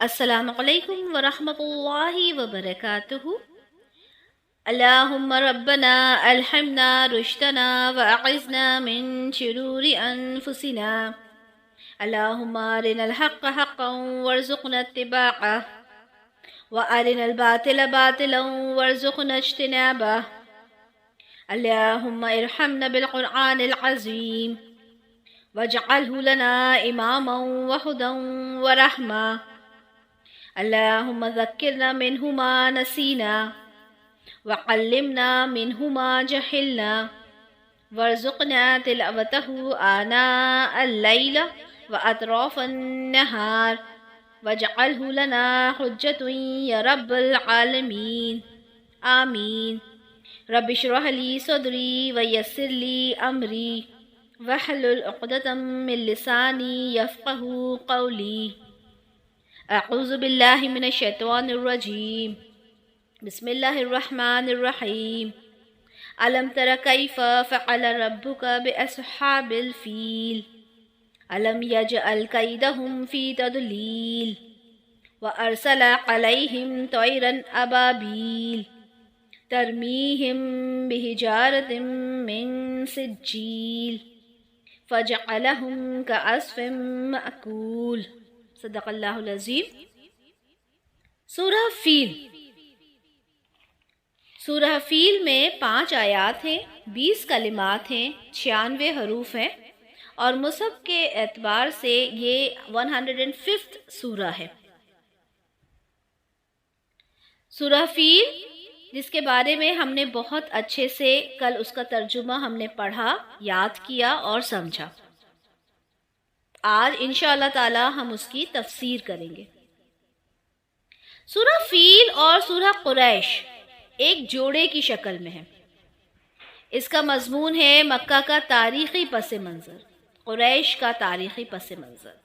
السلام علیکم ورحمۃ اللہ وبرکاتہ۔ اللہم ربنا الہمنا رشدنا واعذنا من شرور انفسنا، اللہم ارنا الحق حقا وارزقنا اتباعہ وارنا الباطل باطلا وارزقنا اجتنابہ، اللہم ارحمنا بالقرآن العظیم واجعلہ لنا اماما وہدا ورحمہ، اللہم ذکرنا منہ ما نسینا وعلمنا منہ ما جہلنا وارزقنا تلاوتہ آناء اللیل واطراف النہار واجعلہ لنا حجۃ یا رب العالمین آمین۔ رب اشرح لی صدری ویسر لی امری واحلل عقدۃ من لسانی یفقہوا قولی۔ اعوذ باللہ من الشیطان الرجیم، بسم اللہ الرحمن الرحیم۔ الم تر کیف فعل ربک باصحاب الفیل الم یجعل کیدہم فی تضلیل وارسل علیہم طیرا ابابیل ترمیہم بحجارۃ من سجیل فجعلہم کعصف مأکول۔ صدق اللہ العظیم۔ سورہ فیل، سورہ فیل میں 5 آیات ہیں، 20 کلمات ہیں، 96 حروف ہیں، اور مصحف کے اعتبار سے یہ 105 سورہ ہے۔ سورہ فیل، جس کے بارے میں ہم نے بہت اچھے سے کل اس کا ترجمہ ہم نے پڑھا، یاد کیا اور سمجھا۔ آج انشاءاللہ تعالی ہم اس کی تفسیر کریں گے۔ سورہ فیل اور سورہ قریش ایک جوڑے کی شکل میں ہے۔ اس کا مضمون ہے مکہ کا تاریخی پس منظر، قریش کا تاریخی پس منظر،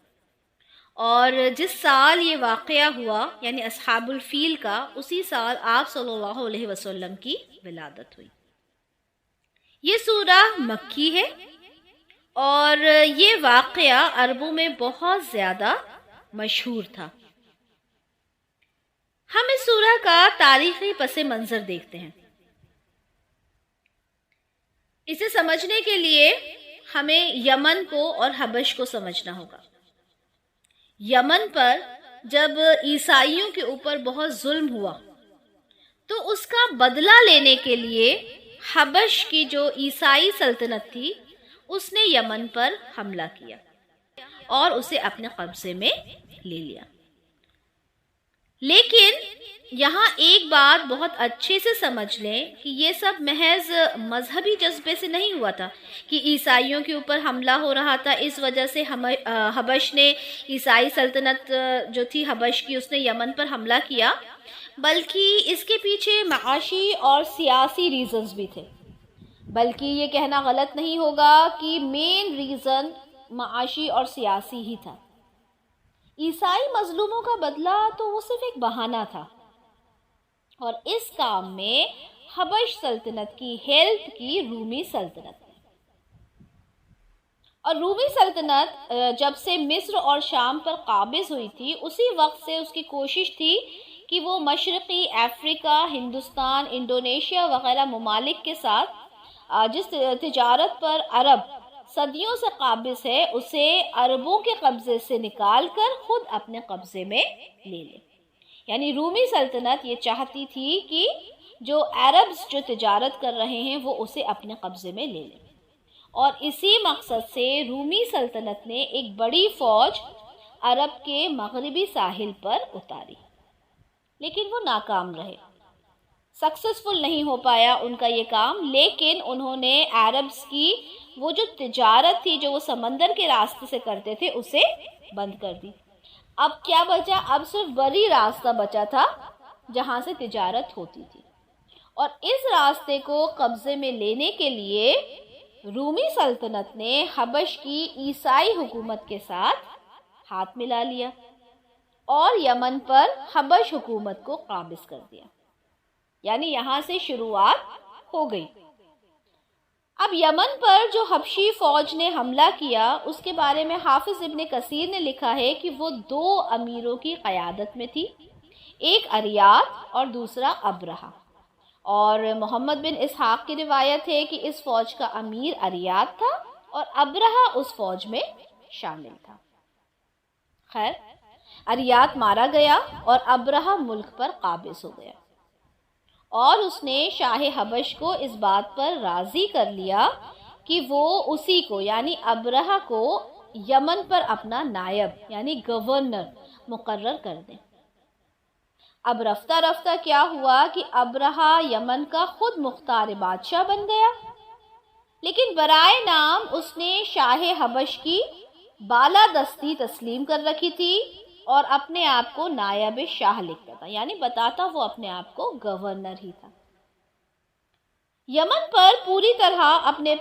اور جس سال یہ واقعہ ہوا یعنی اصحاب الفیل کا، اسی سال آپ صلی اللہ علیہ وسلم کی ولادت ہوئی۔ یہ سورہ مکی ہے اور یہ واقعہ عربوں میں بہت زیادہ مشہور تھا۔ ہم اس سورہ کا تاریخی پس منظر دیکھتے ہیں۔ اسے سمجھنے کے لیے ہمیں یمن کو اور حبش کو سمجھنا ہوگا۔ یمن پر جب عیسائیوں کے اوپر بہت ظلم ہوا تو اس کا بدلہ لینے کے لیے حبش کی جو عیسائی سلطنت تھی اس نے یمن پر حملہ کیا اور اسے اپنے قبضے میں لے لیا۔ لیکن یہاں ایک بات بہت اچھے سے سمجھ لیں کہ یہ سب محض مذہبی جذبے سے نہیں ہوا تھا کہ عیسائیوں کے اوپر حملہ ہو رہا تھا، اس وجہ سے حبش نے، عیسائی سلطنت جو تھی حبش کی، اس نے یمن پر حملہ کیا، بلکہ اس کے پیچھے معاشی اور سیاسی ریزنز بھی تھے۔ بلکہ یہ کہنا غلط نہیں ہوگا کہ مین ریزن معاشی اور سیاسی ہی تھا۔ عیسائی مظلوموں کا بدلہ تو وہ صرف ایک بہانہ تھا، اور اس کام میں حبش سلطنت کی ہیلپ کی رومی سلطنت نے۔ اور رومی سلطنت جب سے مصر اور شام پر قابض ہوئی تھی، اسی وقت سے اس کی کوشش تھی کہ وہ مشرقی افریقہ، ہندوستان، انڈونیشیا وغیرہ ممالک کے ساتھ جس تجارت پر عرب صدیوں سے قابض ہے، اسے عربوں کے قبضے سے نکال کر خود اپنے قبضے میں لے لے۔ یعنی رومی سلطنت یہ چاہتی تھی کہ جو عربز جو تجارت کر رہے ہیں وہ اسے اپنے قبضے میں لے لیں، اور اسی مقصد سے رومی سلطنت نے ایک بڑی فوج عرب کے مغربی ساحل پر اتاری، لیکن وہ ناکام رہے، سکسیسفل نہیں ہو پایا ان کا یہ کام۔ لیکن انہوں نے عربز کی وہ جو تجارت تھی جو وہ سمندر کے راستے سے کرتے تھے اسے بند کر دی۔ اب کیا بچا؟ اب صرف بری راستہ بچا تھا جہاں سے تجارت ہوتی تھی، اور اس راستے کو قبضے میں لینے کے لیے رومی سلطنت نے حبش کی عیسائی حکومت کے ساتھ ہاتھ ملا لیا اور یمن پر حبش حکومت کو قابض کر دیا۔ یعنی یہاں سے شروعات ہو گئی۔ اب یمن پر جو حبشی فوج نے حملہ کیا اس کے بارے میں حافظ ابن کثیر نے لکھا ہے کہ وہ 2 امیروں کی قیادت میں تھی، ایک اریات اور دوسرا ابرہہ، اور محمد بن اسحاق کی روایت ہے کہ اس فوج کا امیر اریات تھا اور ابرہہ اس فوج میں شامل تھا۔ خیر، اریات مارا گیا اور ابرہہ ملک پر قابض ہو گیا، اور اس نے شاہ حبش کو اس بات پر راضی کر لیا کہ وہ اسی کو یعنی ابرہہ کو یمن پر اپنا نائب یعنی گورنر مقرر کر دیں۔ اب رفتہ رفتہ کیا ہوا کہ ابرہہ یمن کا خود مختار بادشاہ بن گیا، لیکن برائے نام اس نے شاہ حبش کی بالادستی تسلیم کر رکھی تھی اور اپنے آپ کو نائب شاہ لکھتا تھا، یعنی بتاتا وہ اپنے آپ کو گورنر ہی تھا۔ یمن پر پوری طرح اپنے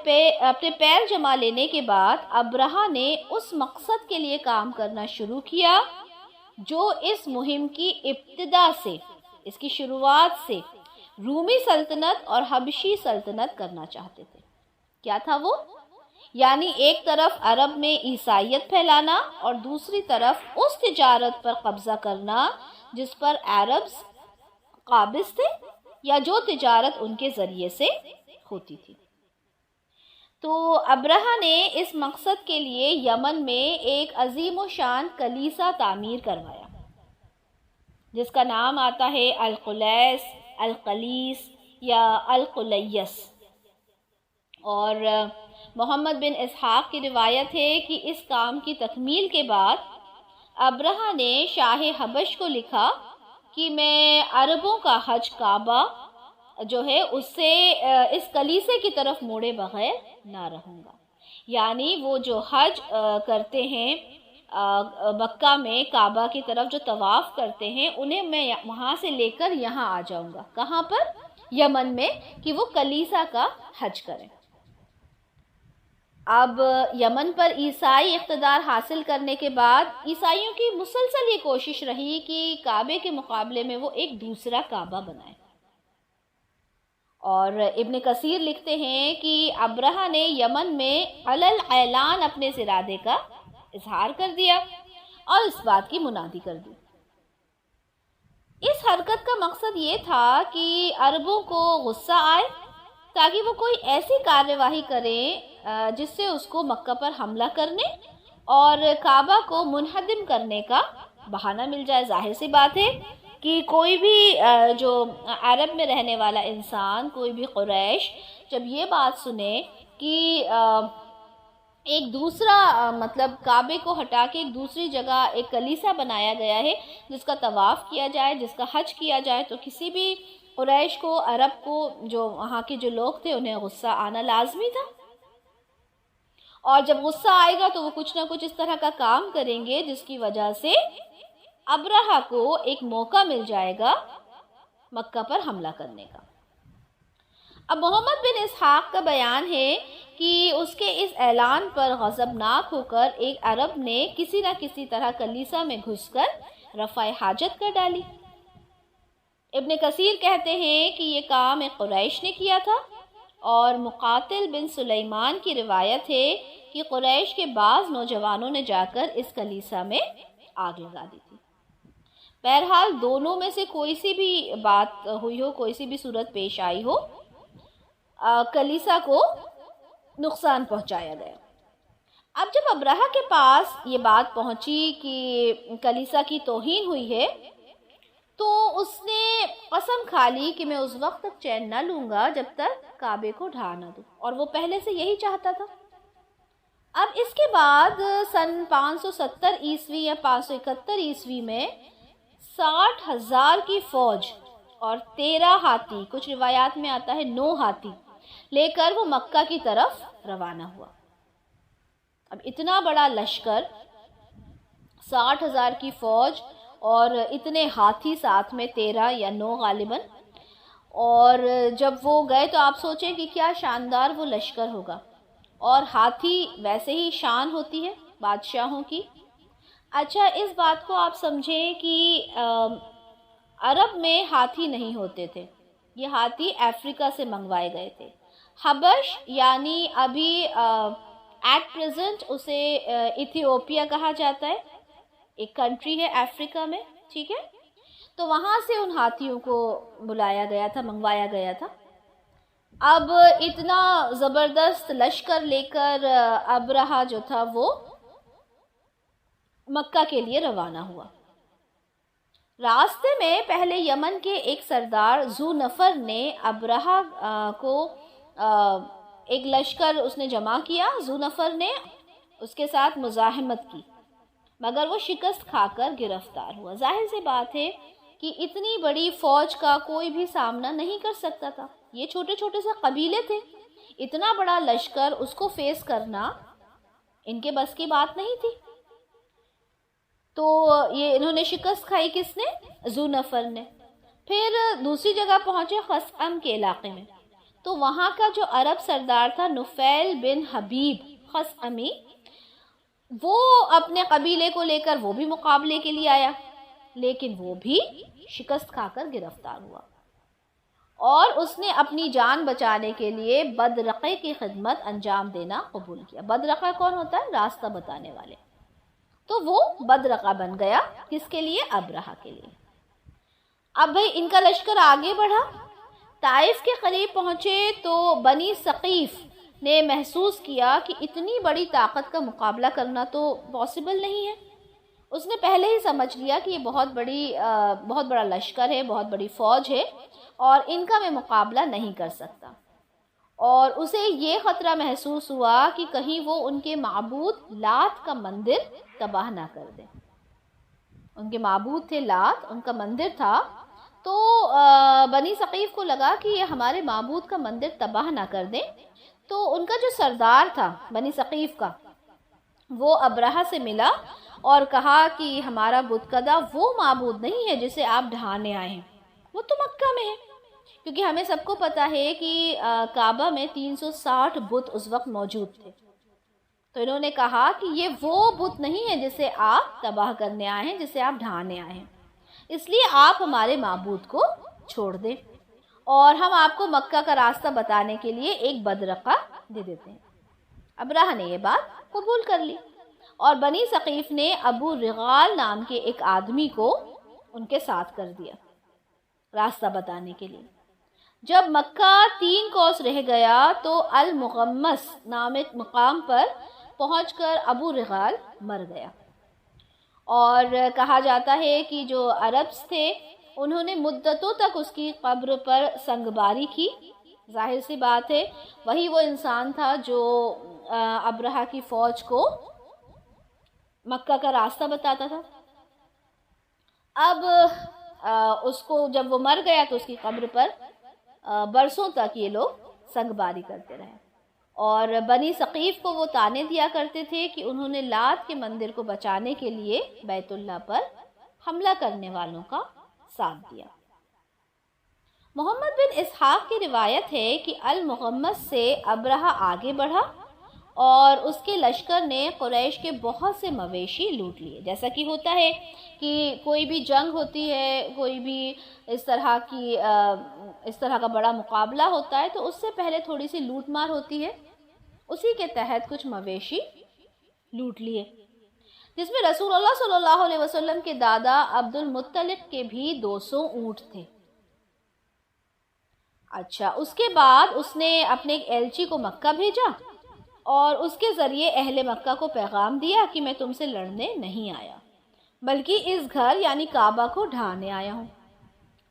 پیر جما لینے کے بعد ابرہہ نے اس مقصد کے لیے کام کرنا شروع کیا جو اس مہم کی ابتدا سے، اس کی شروعات سے رومی سلطنت اور حبشی سلطنت کرنا چاہتے تھے۔ کیا تھا وہ؟ یعنی ایک طرف عرب میں عیسائیت پھیلانا اور دوسری طرف اس تجارت پر قبضہ کرنا جس پر عرب قابض تھے یا جو تجارت ان کے ذریعے سے ہوتی تھی۔ تو ابرہہ نے اس مقصد کے لیے یمن میں ایک عظیم و شان کلیسا تعمیر کروایا جس کا نام آتا ہے القلیس، القلیس یا القلیس، اور محمد بن اسحاق کی روایت ہے کہ اس کام کی تکمیل کے بعد ابرہہ نے شاہ حبش کو لکھا کہ میں عربوں کا حج کعبہ جو ہے اس سے اس کلیسے کی طرف موڑے بغیر نہ رہوں گا، یعنی وہ جو حج کرتے ہیں مکہ میں کعبہ کی طرف جو طواف کرتے ہیں انہیں میں وہاں سے لے کر یہاں آ جاؤں گا۔ کہاں پر؟ یمن میں، کہ وہ کلیسا کا حج کریں۔ اب یمن پر عیسائی اقتدار حاصل کرنے کے بعد عیسائیوں کی مسلسل یہ کوشش رہی کہ کعبے کے مقابلے میں وہ ایک دوسرا کعبہ بنائیں، اور ابن کثیر لکھتے ہیں کہ ابرہہ نے یمن میں علل اعلان اپنے اس ارادے کا اظہار کر دیا اور اس بات کی منادی کر دی۔ اس حرکت کا مقصد یہ تھا کہ عربوں کو غصہ آئے تاکہ وہ کوئی ایسی کارروائی کریں جس سے اس کو مکہ پر حملہ کرنے اور کعبہ کو منہدم کرنے کا بہانہ مل جائے۔ ظاہر سی بات ہے کہ کوئی بھی جو عرب میں رہنے والا انسان، کوئی بھی قریش جب یہ بات سنے کہ ایک دوسرا مطلب کعبے کو ہٹا کے ایک دوسری جگہ ایک کلیسا بنایا گیا ہے جس کا طواف کیا جائے، جس کا حج کیا جائے، تو کسی بھی قریش کو، عرب کو، جو وہاں کے جو لوگ تھے انہیں غصہ آنا لازمی تھا، اور جب غصہ آئے گا تو وہ کچھ نہ کچھ اس طرح کا کام کریں گے جس کی وجہ سے ابرہہ کو ایک موقع مل جائے گا مکہ پر حملہ کرنے کا۔ اب محمد بن اسحاق کا بیان ہے کہ اس کے اس اعلان پر غضبناک ہو کر ایک عرب نے کسی نہ کسی طرح کلیسا میں گھس کر رفع حاجت کر ڈالی۔ ابن کثیر کہتے ہیں کہ یہ کام ایک قریش نے کیا تھا، اور مقاتل بن سلیمان کی روایت ہے کہ قریش کے بعض نوجوانوں نے جا کر اس کلیسا میں آگ لگا دی تھی۔ بہرحال دونوں میں سے کوئی سی بھی بات ہوئی ہو، کوئی سی بھی صورت پیش آئی ہو، کلیسا کو نقصان پہنچایا گیا۔ اب جب ابرہہ کے پاس یہ بات پہنچی کہ کلیسا کی توہین ہوئی ہے تو اس نے قسم کھا لی کہ میں اس وقت تک چین نہ لوں گا جب تک کعبے کو ڈھا نہ دوں، اور وہ پہلے سے یہی چاہتا تھا۔ اب اس کے بعد سن 570 عیسوی یا 571 عیسوی میں 60,000 کی فوج اور 13 ہاتھی، کچھ روایات میں آتا ہے 9 ہاتھی لے کر وہ مکہ کی طرف روانہ ہوا۔ اب اتنا بڑا لشکر، 60,000 کی فوج اور اتنے ہاتھی ساتھ میں 13 یا 9 غالباً، اور جب وہ گئے تو آپ سوچیں کہ کیا شاندار وہ لشکر ہوگا، اور ہاتھی ویسے ہی شان ہوتی ہے بادشاہوں کی۔ اچھا، اس بات کو آپ سمجھیں کہ عرب میں ہاتھی نہیں ہوتے تھے، یہ ہاتھی افریقہ سے منگوائے گئے تھے۔ حبش یعنی ابھی ایٹ پریزنٹ اسے ایتھیوپیا کہا جاتا ہے، ایک کنٹری ہے افریقہ میں، ٹھیک ہے. تو وہاں سے ان ہاتھیوں کو بلایا گیا تھا، منگوایا گیا تھا. اب اتنا زبردست لشکر لے کر ابرہہ جو تھا وہ مکہ کے لیے روانہ ہوا. راستے میں پہلے یمن کے ایک سردار ذو نفر نے ابرہہ کو ایک لشکر اس نے جمع کیا. ذو نفر نے اس کے ساتھ مزاحمت کی مگر وہ شکست کھا کر گرفتار ہوا. ظاہر سی بات ہے کہ اتنی بڑی فوج کا کوئی بھی سامنا نہیں کر سکتا تھا. یہ چھوٹے چھوٹے سے قبیلے تھے، اتنا بڑا لشکر اس کو فیس کرنا ان کے بس کی بات نہیں تھی. تو یہ انہوں نے شکست کھائی، کس نے؟ ذو نفر نے. پھر دوسری جگہ پہنچے خثعم کے علاقے میں. تو وہاں کا جو عرب سردار تھا نفیل بن حبیب خثعمی، وہ اپنے قبیلے کو لے کر وہ بھی مقابلے کے لیے آیا، لیکن وہ بھی شکست کھا کر گرفتار ہوا اور اس نے اپنی جان بچانے کے لیے بدرقے کی خدمت انجام دینا قبول کیا. بدرقہ کون ہوتا ہے؟ راستہ بتانے والے. تو وہ بدرقہ بن گیا، کس کے لیے؟ ابرہہ کے لیے. اب بھئی ان کا لشکر آگے بڑھا، طائف کے قریب پہنچے تو بنی ثقیف نے محسوس کیا کہ اتنی بڑی طاقت کا مقابلہ کرنا تو پاسبل نہیں ہے. اس نے پہلے ہی سمجھ لیا کہ یہ بہت بڑا لشکر ہے، بہت بڑی فوج ہے اور ان کا میں مقابلہ نہیں کر سکتا. اور اسے یہ خطرہ محسوس ہوا کہ کہیں وہ ان کے معبود لات کا مندر تباہ نہ کر دیں. ان کے معبود تھے لات، ان کا مندر تھا. تو بنی ثقیف کو لگا کہ یہ ہمارے معبود کا مندر تباہ نہ کر دیں. تو ان کا جو سردار تھا بنی ثقیف کا، وہ ابرہہ سے ملا اور کہا کہ ہمارا بت کدہ وہ معبود نہیں ہے جسے آپ ڈھانے آئے ہیں، وہ تو مکہ میں ہے. کیونکہ ہمیں سب کو پتہ ہے کہ کعبہ میں 360 بت اس وقت موجود تھے. تو انہوں نے کہا کہ یہ وہ بت نہیں ہے جسے آپ تباہ کرنے آئے ہیں، جسے آپ ڈھانے آئے ہیں، اس لیے آپ ہمارے معبود کو چھوڑ دیں اور ہم آپ کو مکہ کا راستہ بتانے کے لیے ایک بدرقہ دے دیتے ہیں. ابرہہ نے یہ بات قبول کر لی اور بنی ثقیف نے ابو رغال نام کے ایک آدمی کو ان کے ساتھ کر دیا راستہ بتانے کے لیے. جب مکہ 3 کوس رہ گیا تو المغمس نام ایک مقام پر پہنچ کر ابو رغال مر گیا. اور کہا جاتا ہے کہ جو عربس تھے انہوں نے مدتوں تک اس کی قبر پر سنگباری کی. ظاہر سی بات ہے وہی وہ انسان تھا جو ابرہہ کی فوج کو مکہ کا راستہ بتاتا تھا. اب اس کو جب وہ مر گیا تو اس کی قبر پر برسوں تک یہ لوگ سنگباری کرتے رہے اور بنی ثقیف کو وہ طعنے دیا کرتے تھے کہ انہوں نے لات کے مندر کو بچانے کے لیے بیت اللہ پر حملہ کرنے والوں کا ساتھ دیا. محمد بن اسحاق کی روایت ہے کہ المغمس سے ابرہہ آگے بڑھا اور اس کے لشکر نے قریش کے بہت سے مویشی لوٹ لیے. جیسا کہ ہوتا ہے کہ کوئی بھی جنگ ہوتی ہے، کوئی بھی اس طرح کا بڑا مقابلہ ہوتا ہے تو اس سے پہلے تھوڑی سی لوٹ مار ہوتی ہے. اسی کے تحت کچھ مویشی لوٹ لیے، جس میں رسول اللہ صلی اللہ علیہ وسلم کے دادا عبد المطلب کے بھی 200 اونٹ تھے. اچھا، اس کے بعد اس نے اپنے ایک ایلچی کو مکہ بھیجا اور اس کے ذریعے اہل مکہ کو پیغام دیا کہ میں تم سے لڑنے نہیں آیا بلکہ اس گھر یعنی کعبہ کو ڈھانے آیا ہوں.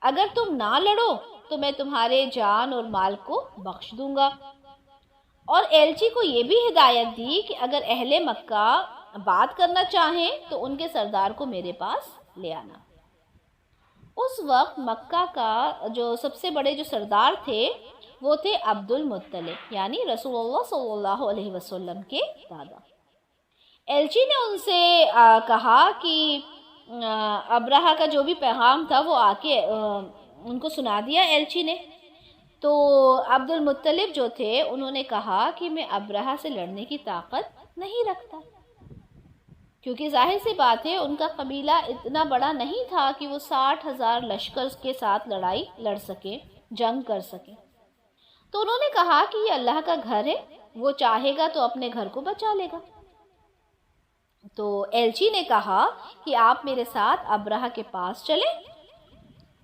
اگر تم نہ لڑو تو میں تمہارے جان اور مال کو بخش دوں گا. اور ایلچی کو یہ بھی ہدایت دی کہ اگر اہل مکہ بات کرنا چاہیں تو ان کے سردار کو میرے پاس لے آنا. اس وقت مکہ کا جو سب سے بڑے جو سردار تھے وہ تھے عبد المطلب یعنی رسول اللہ صلی اللہ علیہ وسلم کے دادا. ایلچی نے ان سے کہا کہ ابرہہ کا جو بھی پیغام تھا وہ آ کے ان کو سنا دیا ایلچی نے. تو عبد المطلب جو تھے انہوں نے کہا کہ میں ابرہہ سے لڑنے کی طاقت نہیں رکھتا، کیونکہ ظاہر سی بات ہے ان کا قبیلہ اتنا بڑا نہیں تھا کہ وہ 60,000 لشکر کے ساتھ لڑائی لڑ سکے، جنگ کر سکے. تو انہوں نے کہا کہ یہ اللہ کا گھر ہے، وہ چاہے گا تو اپنے گھر کو بچا لے گا۔ تو ایلچی نے کہا کہ آپ میرے ساتھ ابرہہ کے پاس چلیں۔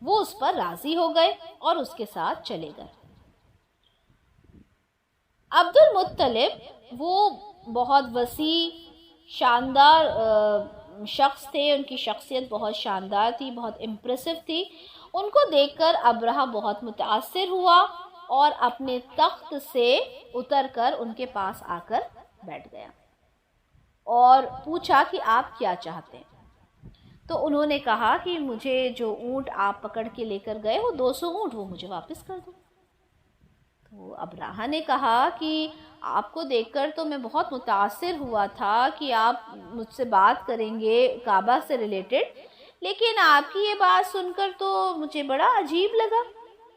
وہ اس پر راضی ہو گئے اور اس کے ساتھ چلے گئے۔ عبد المطلب وہ بہت وسیع شاندار شخص تھے، ان کی شخصیت بہت شاندار تھی، بہت امپریسو تھی۔ ان کو دیکھ کر ابرہہ بہت متاثر ہوا اور اپنے تخت سے اتر کر ان کے پاس آ کر بیٹھ گیا اور پوچھا کہ آپ کیا چاہتے ہیں؟ تو انہوں نے کہا کہ مجھے جو اونٹ آپ پکڑ کے لے کر گئے وہ 200 اونٹ وہ مجھے واپس کر دو۔ تو ابرہہ نے کہا کہ آپ کو دیکھ کر تو میں بہت متاثر ہوا تھا کہ آپ مجھ سے بات کریں گے کعبہ سے ریلیٹڈ، لیکن آپ کی یہ بات سن کر تو مجھے بڑا عجیب لگا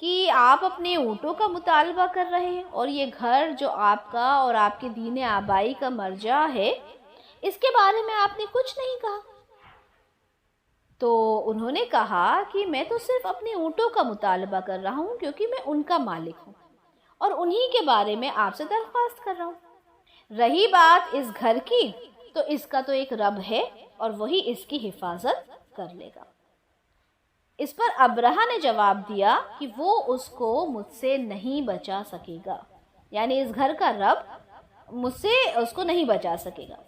کہ آپ اپنے اونٹوں کا مطالبہ کر رہے ہیں، اور یہ گھر جو آپ کا اور آپ کے دین آبائی کا مرجع ہے، اس کے بارے میں آپ نے کچھ نہیں کہا۔ تو انہوں نے کہا کہ میں تو صرف اپنے اونٹوں کا مطالبہ کر رہا ہوں کیونکہ میں ان کا مالک ہوں، اور انہی کے بارے میں آپ سے درخواست کر رہا ہوں۔ رہی بات اس گھر کی، تو اس کا تو ایک رب ہے اور وہی اس کی حفاظت کر لے گا۔ اس پر ابرہہ نے جواب دیا کہ وہ اس کو مجھ سے نہیں بچا سکے گا، یعنی اس گھر کا رب مجھ سے اس کو نہیں بچا سکے گا۔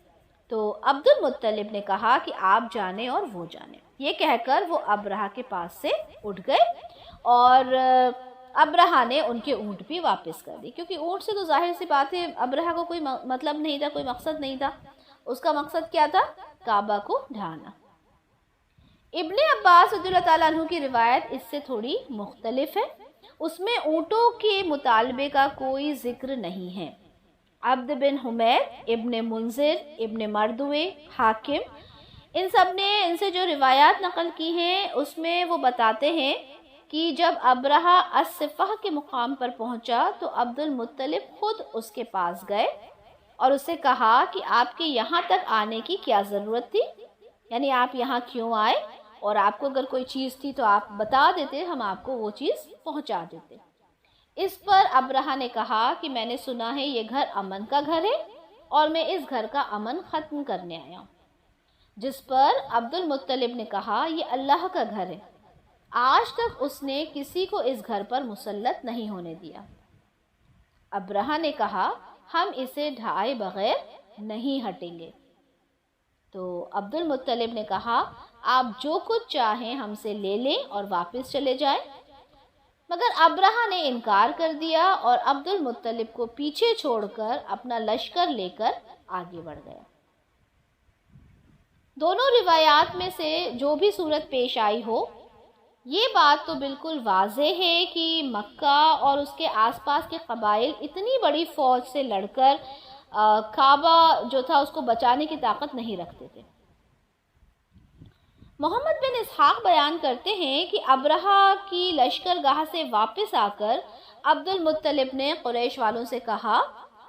تو عبد المطلب نے کہا کہ آپ جانیں اور وہ جانیں۔ یہ کہہ کر وہ ابرہہ کے پاس سے اٹھ گئے اور ابرہہ نے ان کے اونٹ بھی واپس کر دی، کیونکہ اونٹ سے تو ظاہر سی بات ہے ابرہہ کو کوئی مطلب نہیں تھا، کوئی مقصد نہیں تھا۔ اس کا مقصد کیا تھا؟ کعبہ کو ڈھانا۔ ابن عباس رضی اللہ تعالیٰ عنہ کی روایت اس سے تھوڑی مختلف ہے، اس میں اونٹوں کے مطالبے کا کوئی ذکر نہیں ہے۔ عبد بن حمید، ابن منذر، ابن مردوے، حاکم، ان سب نے ان سے جو روایات نقل کی ہیں اس میں وہ بتاتے ہیں کہ جب ابرہہ الصفہ کے مقام پر پہنچا تو عبد المطلب خود اس کے پاس گئے اور اس سے کہا کہ آپ کے یہاں تک آنے کی کیا ضرورت تھی، یعنی آپ یہاں کیوں آئے، اور آپ کو اگر کوئی چیز تھی تو آپ بتا دیتے، ہم آپ کو وہ چیز پہنچا دیتے۔ اس پر ابرہہ نے کہا کہ میں نے سنا ہے یہ گھر امن کا گھر ہے اور میں اس گھر کا امن ختم کرنے آیا ہوں۔ جس پر عبد المطلب نے کہا یہ اللہ کا گھر ہے، آج تک اس نے کسی کو اس گھر پر مسلط نہیں ہونے دیا۔ ابرہہ نے کہا ہم اسے ڈھائے بغیر نہیں ہٹیں گے۔ تو عبد المطلب نے کہا آپ جو کچھ چاہیں ہم سے لے لیں اور واپس چلے جائیں، مگر ابرہہ نے انکار کر دیا اور عبد المطلب کو پیچھے چھوڑ کر اپنا لشکر لے کر آگے بڑھ گیا۔ دونوں روایات میں سے جو بھی صورت پیش آئی ہو، یہ بات تو بالکل واضح ہے کہ مکہ اور اس کے آس پاس کے قبائل اتنی بڑی فوج سے لڑ کر کعبہ جو تھا اس کو بچانے کی طاقت نہیں رکھتے تھے۔ محمد بن اسحاق بیان کرتے ہیں کہ ابرہہ کی لشکرگاہ سے واپس آ کر عبد المطلب نے قریش والوں سے کہا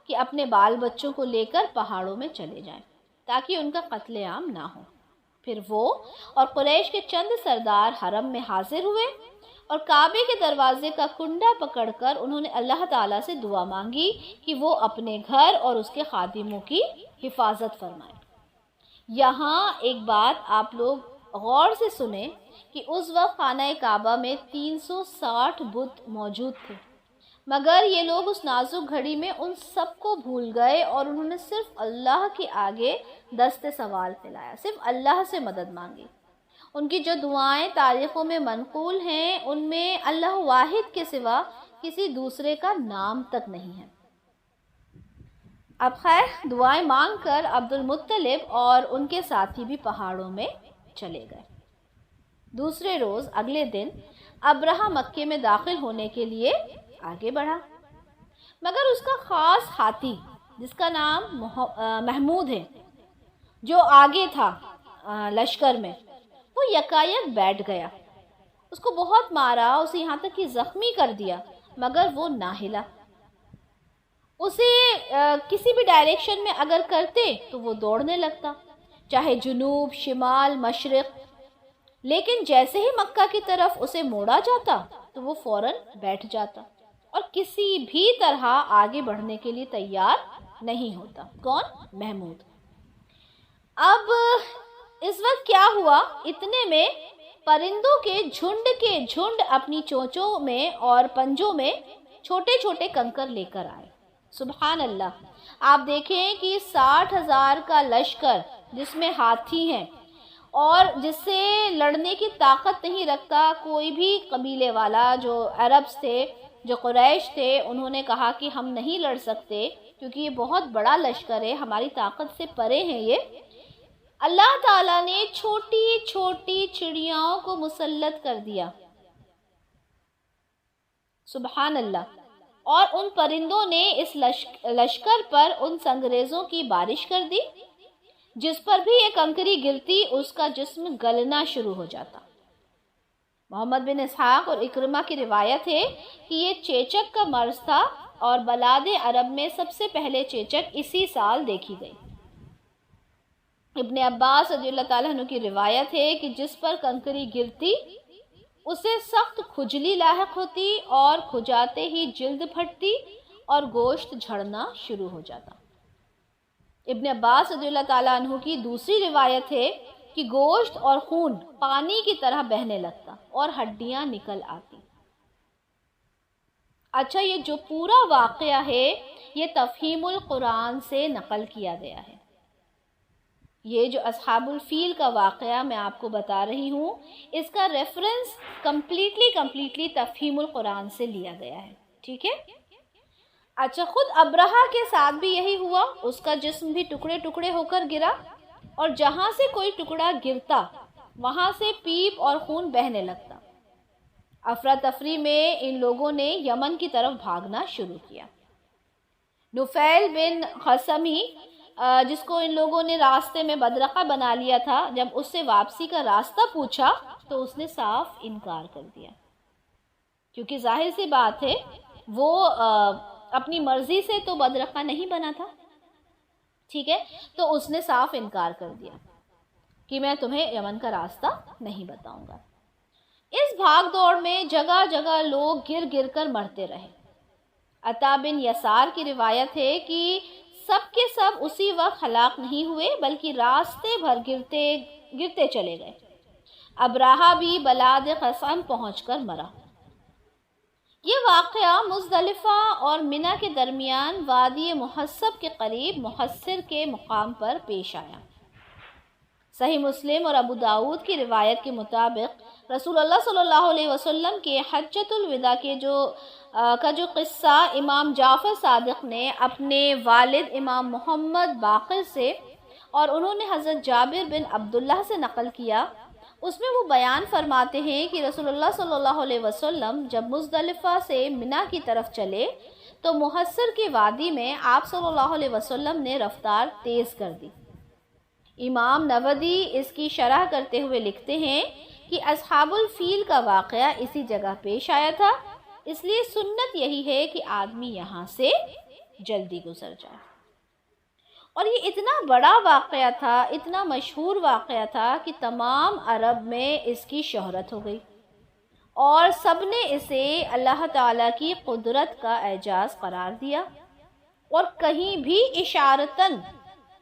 کہ اپنے بال بچوں کو لے کر پہاڑوں میں چلے جائیں تاکہ ان کا قتل عام نہ ہو۔ پھر وہ اور قریش کے چند سردار حرم میں حاضر ہوئے اور کعبے کے دروازے کا کنڈا پکڑ کر انہوں نے اللہ تعالیٰ سے دعا مانگی کہ وہ اپنے گھر اور اس کے خادموں کی حفاظت فرمائے۔ یہاں ایک بات آپ لوگ غور سے سنیں کہ اس وقت خانہ کعبہ میں 360 بت موجود تھے، مگر یہ لوگ اس نازک گھڑی میں ان سب کو بھول گئے اور انہوں نے صرف اللہ کے آگے دست سوال پھیلایا، صرف اللہ سے مدد مانگی۔ ان کی جو دعائیں تاریخوں میں منقول ہیں ان میں اللہ واحد کے سوا کسی دوسرے کا نام تک نہیں ہے۔ اب خیر دعائیں مانگ کر عبد المطلب اور ان کے ساتھی بھی پہاڑوں میں چلے گئے۔ دوسرے روز اگلے دن ابرہہ مکے میں داخل ہونے کے لیے آگے بڑھا، مگر اس کا خاص ہاتھی جس کا نام محمود ہے، جو آگے تھا لشکر میں، وہ یکایک بیٹھ گیا۔ اس کو بہت مارا، اسے یہاں تک کہ زخمی کر دیا، مگر وہ نہ ہلا۔ اسے کسی بھی ڈائریکشن میں اگر کرتے تو وہ دوڑنے لگتا، چاہے جنوب، شمال، مشرق، لیکن جیسے ہی مکہ کی طرف اسے موڑا جاتا تو وہ فوراً بیٹھ جاتا۔ اور کسی بھی طرح آگے بڑھنے کے لیے تیار نہیں ہوتا۔ کون؟ محمود۔ اب اس وقت کیا ہوا، اتنے میں پرندوں کے جھنڈ اپنی چونچوں میں اور پنجوں میں چھوٹے چھوٹے کنکر لے کر آئے۔ سبحان اللہ! آپ دیکھیں کہ 60,000 کا لشکر جس میں ہاتھی ہیں اور جس سے لڑنے کی طاقت نہیں رکھتا کوئی بھی قبیلے والا، جو عربز تھے، جو قریش تھے، انہوں نے کہا کہ ہم نہیں لڑ سکتے کیونکہ یہ بہت بڑا لشکر ہے، ہماری طاقت سے پرے ہیں یہ۔ اللہ تعالیٰ نے چھوٹی چھوٹی چڑیاؤں کو مسلط کر دیا، سبحان اللہ، اور ان پرندوں نے اس لشکر پر ان سنگریزوں کی بارش کر دی، جس پر بھی ایک کنکری گرتی اس کا جسم گلنا شروع ہو جاتا۔ محمد بن اسحاق اور اکرمہ کی روایت ہے کہ یہ چیچک کا مرض تھا اور بلاد عرب میں سب سے پہلے چیچک اسی سال دیکھی گئی۔ ابن عباس رضی اللہ تعالیٰ عنہ کی روایت ہے کہ جس پر کنکری گرتی اسے سخت کھجلی لاحق ہوتی اور کھجاتے ہی جلد پھٹتی اور گوشت جھڑنا شروع ہو جاتا۔ ابن عباس رضی اللہ تعالیٰ عنہ کی دوسری روایت ہے کہ گوشت اور خون پانی کی طرح بہنے لگتا اور ہڈیاں نکل آتی۔ اچھا، یہ جو پورا واقعہ ہے یہ تفہیم القرآن سے نقل کیا گیا ہے۔ یہ جو اصحاب الفیل کا واقعہ میں آپ کو بتا رہی ہوں، اس کا ریفرنس کمپلیٹلی تفہیم القرآن سے لیا گیا ہے، ٹھیک ہے؟ اچھا، خود ابرہہ کے ساتھ بھی یہی ہوا، اس کا جسم بھی ٹکڑے ٹکڑے ہو کر گرا، اور جہاں سے کوئی ٹکڑا گرتا وہاں سے پیپ اور خون بہنے لگتا۔ افراتفری میں ان لوگوں نے یمن کی طرف بھاگنا شروع کیا۔ نفیل بن خصمی، جس کو ان لوگوں نے راستے میں بدرقہ بنا لیا تھا، جب اس سے واپسی کا راستہ پوچھا تو اس نے صاف انکار کر دیا، کیونکہ ظاہر سی بات ہے وہ اپنی مرضی سے تو بدرقہ نہیں بنا تھا، ٹھیک ہے؟ تو اس نے صاف انکار کر دیا کہ میں تمہیں یمن کا راستہ نہیں بتاؤں گا۔ اس بھاگ دوڑ میں جگہ جگہ لوگ گر گر کر مرتے رہے۔ عطا بن یسار کی روایت ہے کہ سب کے سب اسی وقت ہلاک نہیں ہوئے بلکہ راستے بھر گرتے چلے گئے۔ ابرہہ بھی بلاد قصم پہنچ کر مرا۔ یہ واقعہ مزدلفہ اور منی کے درمیان وادی محصب کے قریب محصر کے مقام پر پیش آیا۔ صحیح مسلم اور ابو داؤد کی روایت کے مطابق رسول اللہ صلی اللہ علیہ وسلم کے حجۃ الوداع کے جو قصہ امام جعفر صادق نے اپنے والد امام محمد باقر سے اور انہوں نے حضرت جابر بن عبداللہ سے نقل کیا، اس میں وہ بیان فرماتے ہیں کہ رسول اللہ صلی اللہ علیہ وسلم جب مزدلفہ سے منی کی طرف چلے تو محصر کی وادی میں آپ صلی اللہ علیہ وسلم نے رفتار تیز کر دی۔ امام نووی اس کی شرح کرتے ہوئے لکھتے ہیں کہ اصحاب الفیل کا واقعہ اسی جگہ پیش آیا تھا، اس لیے سنت یہی ہے کہ آدمی یہاں سے جلدی گزر جائے۔ اور یہ اتنا بڑا واقعہ تھا، اتنا مشہور واقعہ تھا کہ تمام عرب میں اس کی شہرت ہو گئی اور سب نے اسے اللہ تعالیٰ کی قدرت کا اعجاز قرار دیا، اور کہیں بھی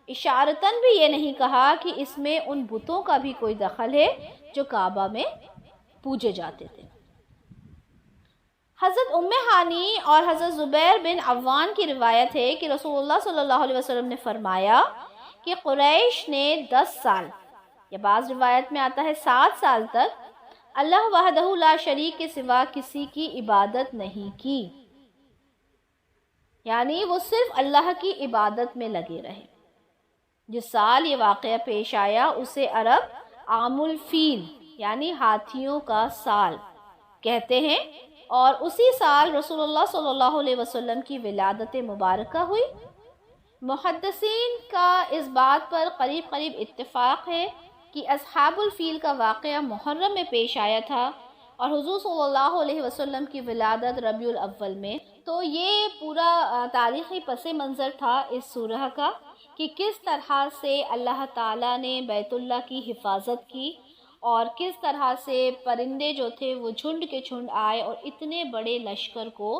اشارتاً بھی یہ نہیں کہا کہ اس میں ان بتوں کا بھی کوئی دخل ہے جو کعبہ میں پوجے جاتے تھے۔ حضرت ام ہانی اور حضرت زبیر بن عوان کی روایت ہے کہ رسول اللہ صلی اللہ علیہ وسلم نے فرمایا کہ قریش نے 10 سال، یا بعض روایت میں آتا ہے 7 سال تک اللہ وحدہ لا شریک کے سوا کسی کی عبادت نہیں کی، یعنی وہ صرف اللہ کی عبادت میں لگے رہے۔ جس سال یہ واقعہ پیش آیا اسے عرب عام الفیل یعنی ہاتھیوں کا سال کہتے ہیں، اور اسی سال رسول اللہ صلی اللہ علیہ وسلم کی ولادت مبارکہ ہوئی۔ محدثین کا اس بات پر قریب اتفاق ہے کہ اصحاب الفیل کا واقعہ محرم میں پیش آیا تھا اور حضور صلی اللہ علیہ وسلم کی ولادت ربیع الاول میں۔ تو یہ پورا تاریخی پس منظر تھا اس سورہ کا کہ کس طرح سے اللہ تعالیٰ نے بیت اللہ کی حفاظت کی اور کس طرح سے پرندے جو تھے وہ جھنڈ کے جھنڈ آئے اور اتنے بڑے لشکر کو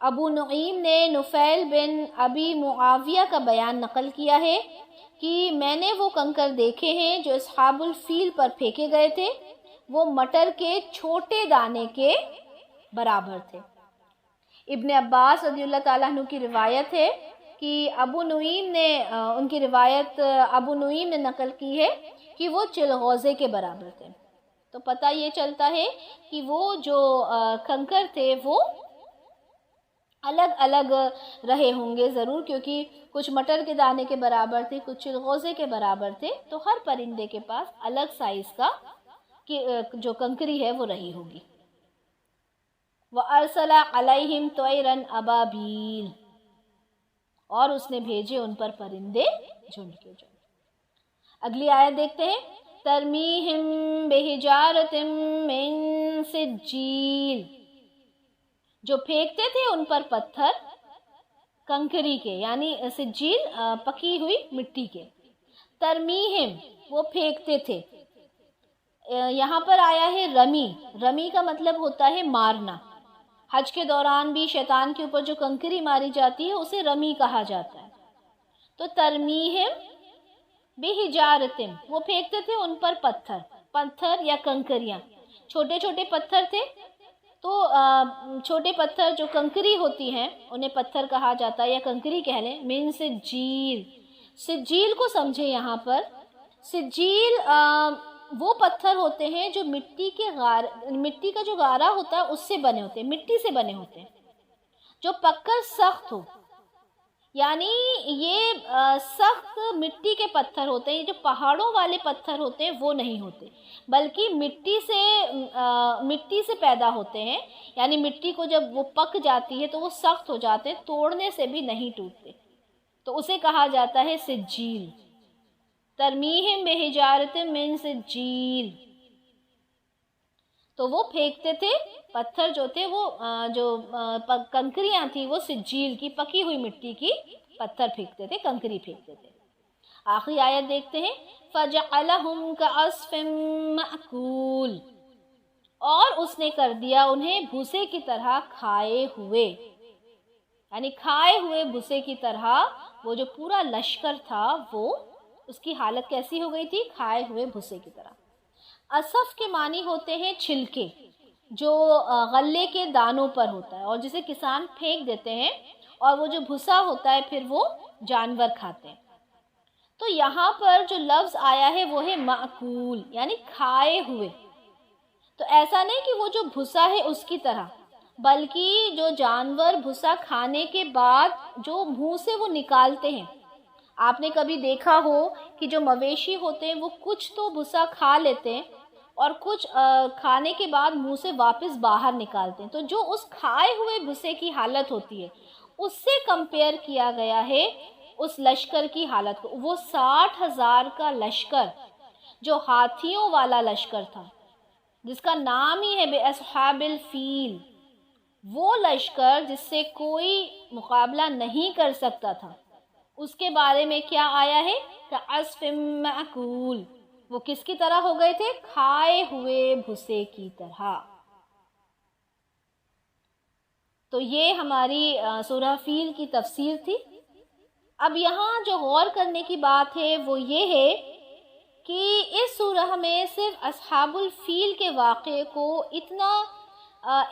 ابو نعیم نے نفیل بن ابی معاویہ کا بیان نقل کیا ہے کہ میں نے وہ کنکر دیکھے ہیں جو اصحاب الفیل پر پھینکے گئے تھے، وہ مٹر کے چھوٹے دانے کے برابر تھے۔ ابن عباس رضی اللہ تعالیٰ عنہ کی روایت ہے کہ ابو نعیم نے نقل کی ہے کہ وہ چلغوزے کے برابر تھے۔ تو پتہ یہ چلتا ہے کہ وہ جو کنکر تھے وہ الگ الگ رہے ہوں گے ضرور، کیونکہ کچھ مٹر کے دانے کے برابر تھے، کچھ چلغوزے کے برابر تھے، تو ہر پرندے کے پاس الگ سائز کا جو کنکری ہے وہ رہی ہوگی۔ وَأَرْسَلَ عَلَيْهِمْ طَيْرًا أَبَابِيلَ، اور اس نے بھیجے ان پر پرندے جھنڈ کے جھنڈ۔ اگلی آیت دیکھتے ہیں، تَرْمِيهِمْ بِحِجَارَةٍ مِّن سِجِّيلٍ، جو پھینکتے تھے ان پر پتھر کنکری کے، یعنی سجیل پکی ہوئی مٹی کے۔ ترمیہم، وہ پھینکتے تھے۔ یہاں پر آیا ہے رمی، رمی کا مطلب ہوتا ہے مارنا۔ حج کے دوران بھی شیطان کے اوپر جو کنکری ماری جاتی ہے اسے رمی کہا جاتا ہے۔ تو ترمیہم بحجارتم، وہ پھینکتے تھے ان پر پتھر یا کنکریاں، چھوٹے چھوٹے پتھر تھے۔ تو چھوٹے پتھر جو کنکری ہوتی ہیں انہیں پتھر کہا جاتا ہے یا کنکری کہہ لیں۔ من سجیل، سجیل کو سمجھے یہاں پر۔ سجیل وہ پتھر ہوتے ہیں جو مٹی کا جو غارہ ہوتا ہے اس سے بنے ہوتے ہیں، مٹی سے بنے ہوتے ہیں، جو پک کر سخت ہو۔ یعنی یہ سخت مٹی کے پتھر ہوتے ہیں، جو پہاڑوں والے پتھر ہوتے ہیں وہ نہیں ہوتے، بلکہ مٹی سے پیدا ہوتے ہیں۔ یعنی مٹی کو جب وہ پک جاتی ہے تو وہ سخت ہو جاتے ہیں، توڑنے سے بھی نہیں ٹوٹتے، تو اسے کہا جاتا ہے سجیل۔ ترمیہم بحجارۃ من سجیل، تو وہ پھینکتے تھے پتھر جو تھے، وہ جو کنکریاں تھیں وہ سجیل کی، پکی ہوئی مٹی کی پتھر پھینکتے تھے، کنکری پھینکتے تھے۔ آخری آیت دیکھتے ہیں، فَجَعَلَهُمْ كَعَصْفٍ مَأْكُولٍ، اور اس نے کر دیا انہیں بھوسے کی طرح کھائے ہوئے، یعنی کھائے ہوئے بھوسے کی طرح۔ وہ جو پورا لشکر تھا وہ اس کی حالت کیسی ہو گئی تھی؟ کھائے ہوئے بھوسے کی طرح۔ اصف کے معنی ہوتے ہیں چھلکے، جو غلے کے دانوں پر ہوتا ہے اور جسے کسان پھینک دیتے ہیں، اور وہ جو بھوسا ہوتا ہے پھر وہ جانور کھاتے ہیں۔ تو یہاں پر جو لفظ آیا ہے وہ ہے مأکول، یعنی کھائے ہوئے۔ تو ایسا نہیں کہ وہ جو بھوسا ہے اس کی طرح، بلکہ جو جانور بھوسا کھانے کے بعد جو منہ سے وہ نکالتے ہیں۔ آپ نے کبھی دیکھا ہو کہ جو مویشی ہوتے ہیں وہ کچھ تو بھوسا کھا لیتے ہیں اور کچھ کھانے کے بعد منہ سے واپس باہر نکالتے ہیں، تو جو اس کھائے ہوئے بھوسے کی حالت ہوتی ہے اس سے کمپیئر کیا گیا ہے اس لشکر کی حالت کو۔ وہ 60,000 کا لشکر جو ہاتھیوں والا لشکر تھا، جس کا نام ہی ہے بے اصحاب الفیل، وہ لشکر جس سے کوئی مقابلہ نہیں کر سکتا تھا، اس کے بارے میں کیا آیا ہے؟ کعصف مأکول، وہ کس کی طرح ہو گئے تھے؟ کھائے ہوئے بھوسے کی طرح۔ تو یہ ہماری سورہ فیل کی تفسیر تھی۔ اب یہاں جو غور کرنے کی بات ہے وہ یہ ہے کہ اس سورہ میں صرف اصحاب الفیل کے واقعے کو اتنا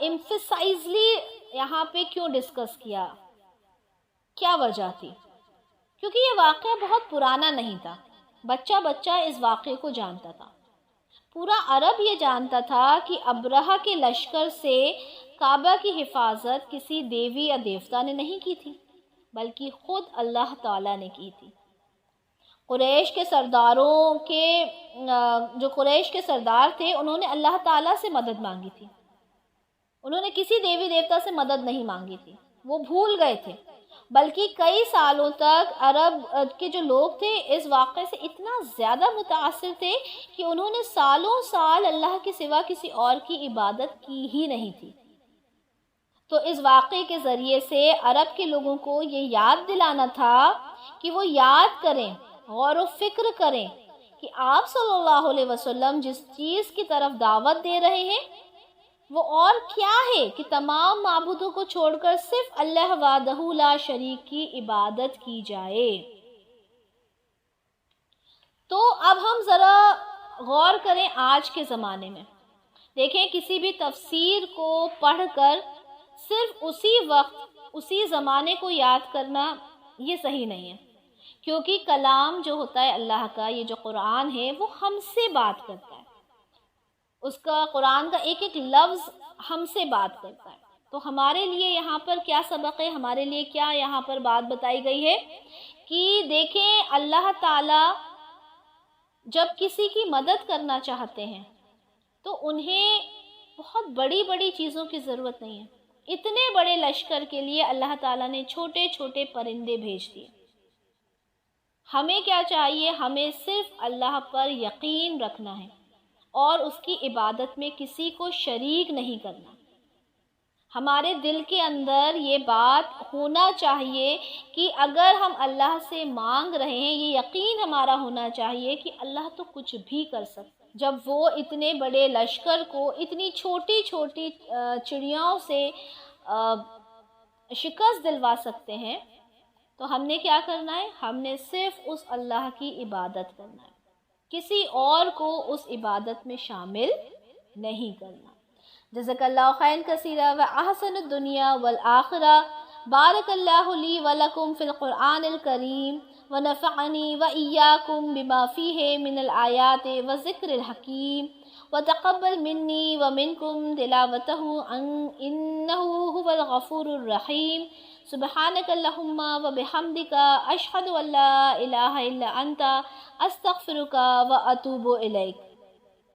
ایمفسائزلی یہاں پہ کیوں ڈسکس کیا؟ کیا وجہ تھی؟ کیونکہ یہ واقعہ بہت پرانا نہیں تھا، بچہ بچہ اس واقعے کو جانتا تھا۔ پورا عرب یہ جانتا تھا کہ ابرہہ کے لشکر سے کعبہ کی حفاظت کسی دیوی یا دیوتا نے نہیں کی تھی، بلکہ خود اللہ تعالیٰ نے کی تھی۔ قریش کے سردار تھے، انہوں نے اللہ تعالیٰ سے مدد مانگی تھی، انہوں نے کسی دیوی دیوتا سے مدد نہیں مانگی تھی، وہ بھول گئے تھے۔ بلکہ کئی سالوں تک عرب کے جو لوگ تھے اس واقعے سے اتنا زیادہ متاثر تھے کہ انہوں نے سالوں سال اللہ کے سوا کسی اور کی عبادت کی ہی نہیں تھی۔ تو اس واقعے کے ذریعے سے عرب کے لوگوں کو یہ یاد دلانا تھا کہ وہ یاد کریں، غور و فکر کریں کہ آپ صلی اللہ علیہ وسلم جس چیز کی طرف دعوت دے رہے ہیں وہ اور کیا ہے کہ تمام معبودوں کو چھوڑ کر صرف اللہ وحدہ لا شریک کی عبادت کی جائے۔ تو اب ہم ذرا غور کریں آج کے زمانے میں، دیکھیں کسی بھی تفسیر کو پڑھ کر صرف اسی وقت اسی زمانے کو یاد کرنا یہ صحیح نہیں ہے، کیونکہ کلام جو ہوتا ہے اللہ کا، یہ جو قرآن ہے وہ ہم سے بات کرتا ہے، اس کا قرآن کا ایک ایک لفظ ہم سے بات کرتا ہے۔ تو ہمارے لیے یہاں پر کیا سبق ہے، ہمارے لیے کیا یہاں پر بات بتائی گئی ہے کہ دیکھیں اللہ تعالی جب کسی کی مدد کرنا چاہتے ہیں تو انہیں بہت بڑی بڑی چیزوں کی ضرورت نہیں ہے، اتنے بڑے لشکر کے لیے اللہ تعالیٰ نے چھوٹے چھوٹے پرندے بھیج دیے۔ ہمیں کیا چاہیے، ہمیں صرف اللہ پر یقین رکھنا ہے اور اس کی عبادت میں کسی کو شریک نہیں کرنا۔ ہمارے دل کے اندر یہ بات ہونا چاہیے کہ اگر ہم اللہ سے مانگ رہے ہیں، یہ یقین ہمارا ہونا چاہیے کہ اللہ تو کچھ بھی کر سکتا ہے۔ جب وہ اتنے بڑے لشکر کو اتنی چھوٹی چھوٹی چڑیاؤں سے شکست دلوا سکتے ہیں، تو ہم نے کیا کرنا ہے، ہم نے صرف اس اللہ کی عبادت کرنا ہے، کسی اور کو اس عبادت میں شامل نہیں کرنا۔ جزاک اللہ خیر کثیرا و احسن الدنیا والآخرہ۔ بارک اللہ لی و لکم فی القرآن الکریم ونفعنی و ایاکم بما فیہ من الآیات و ذکر الحکیم وتقبل منی و منکم تلاوتہ انہ هو الغفور الرحیم۔ سبحانک اللہم و بحمدک اشہد ان لا الہ الا انت استغفرک و اتوب الیک۔